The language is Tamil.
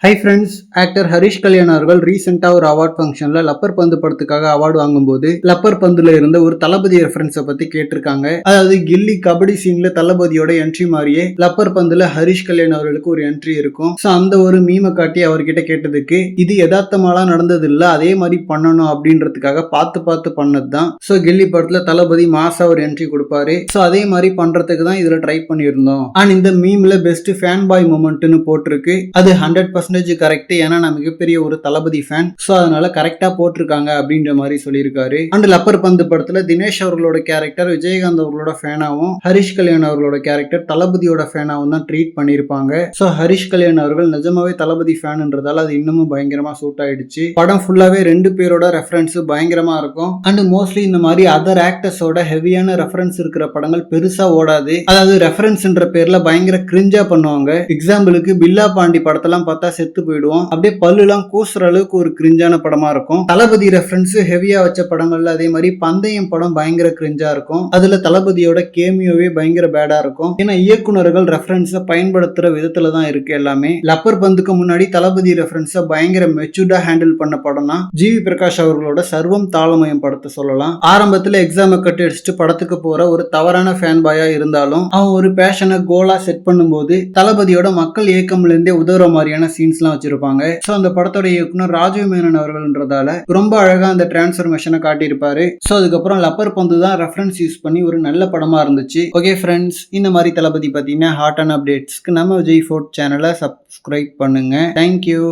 Hi friends, actor Harish Kalyan அவர்கள் ரீசெண்டா ஒரு அவார்ட் ஃபங்க்ஷன்ல லப்பர் பந்து படத்துக்காக அவார்டு வாங்கும்போது லப்பர் பந்துல இருந்த ஒரு தளபதி ரெஃபரன்ஸை பத்தி கேட்டிருக்காங்க. அதாவது கில்லி கபடி சீன்ல தளபதியோட என்ட்ரி மாதிரியே லப்பர் பந்துல ஹரிஷ் கல்யாண் அவர்களுக்கு ஒரு என்ட்ரி இருக்கும். ஸோ அந்த ஒரு மீமை காட்டி அவர்கிட்ட கேட்டதுக்கு இது யதார்த்தமாலாம் நடந்தது இல்ல, அதே மாதிரி பண்ணணும் அப்படின்றதுக்காக பார்த்து பண்ணது தான். ஸோ கில்லி படத்துல தளபதி மாசா ஒரு என்ட்ரி கொடுப்பாரு. ஸோ அதே மாதிரி பண்றதுக்கு தான் இதுல ட்ரை பண்ணியிருந்தோம். அண்ட் இந்த மீம்ல பெஸ்ட் ஃபேன் பாய் மூமெண்ட்னு போட்டிருக்கு. அது 100% கரெக்ட். ஏன்னா நான் மிகப்பெரிய ஒரு தளபதி ஃபேன். ஸோ அதனால கரெக்டா போட்டிருக்காங்க அப்படின்ற மாதிரி சொல்லியிருக்காரு. அண்ட் லப்பர் பந்து படத்துல தினேஷ் அவர்களோட கேரக்டர் விஜயகாந்த் அவர்களோட ஃபேனாவும் ஹரிஷ் கல்யாண் அவர்களோட கேரக்டர் தளபதியோட ஃபேனாவும் தான் ட்ரீட் பண்ணியிருப்பாங்க. ஸோ ஹரிஷ் கல்யாண் அவர்கள் நிஜமாவே தளபதி ஃபேன்ன்றதால அது இன்னமும் பயங்கரமா சூட் ஆயிடுச்சு. படம் ஃபுல்லாவே ரெண்டு பேரோட ரெஃபரன்ஸ் பயங்கரமா இருக்கும். அண்ட் மோஸ்ட்லி இந்த மாதிரி அதர் ஆக்டர்ஸோட ஹெவியான ரெஃபரன்ஸ் இருக்கிற படங்கள் பெருசா ஓடாது. அதாவது ரெஃபரன்ஸ்ன்ற பேர்ல பயங்கர கிரிஞ்சா பண்ணுவாங்க. எக்ஸாம்பிளுக்கு பில்லா பாண்டி படத்தெல்லாம் பார்த்தா செத்து போயிடுவோம். அப்படியே பல்லுலாம் கூசுற அளவுக்கு ஒரு கிரிஞ்சான படமா இருக்கும். தளபதி ரெஃபரன்ஸ் ஹெவியா வச்ச படங்கள்ல அதே மாதிரி பந்தயம் படம் பயங்கர கிரிஞ்சா இருக்கும். அதுல தளபதியோட கேமியோவே பயங்கர பேடா இருக்கும். ஏன்னா இயக்குனர்கள் ரெஃபரன்ஸை பயன்படுத்துற விதத்துல தான் இருக்கு எல்லாமே. லப்பர் பந்துக்கு முன்னாடி தளபதி ரெஃபரன்ஸை பயங்கர மெச்சூர்டா ஹேண்டில் பண்ண படம்னா ஜிவி பிரகாஷ் அவர்களோட சர்வம் தாளமயம் படத்தை சொல்லலாம். ஆரம்பத்துல எக்ஸாம் கட்டி அடிச்சுட்டு படத்துக்கு போற ஒரு தவறான ஃபேன் பாயா இருந்தாலும் அவன் ஒரு பேஷனை கோலா செட் பண்ணும்போது தளபதியோட மக்கள் இயக்கம்ல இருந்தே உதவுற மாதிரியான சீன்ஸ்லாம் வச்சிருப்பாங்க. ஸோ அந்த படத்தோட இயக்குனர் ராஜீவ் மேனன் அவர்கள்ன்றதால ரொம்ப அழகா அந்த டிரான்ஸ்ஃபர்மேஷனை காட்டியிருப்பாரு. ஸோ அதுக்கப்புறம் லப்பர் பந்து தான் ரெஃபரன்ஸ் யூஸ் பண்ணி ஒரு நல்ல படமா இருந்துச்சு. ஓகே ஃப்ரெண்ட்ஸ், இந்த மாதிரி தளபதி பார்த்தீங்கன்னா ஹாட் அண்ட் அப்டேட்ஸ்க்கு நம்ம விஜய் ஃபோர்ட் சேனலை சப்ஸ்கிரைப் பண்ணுங்க. தேங்க்யூ.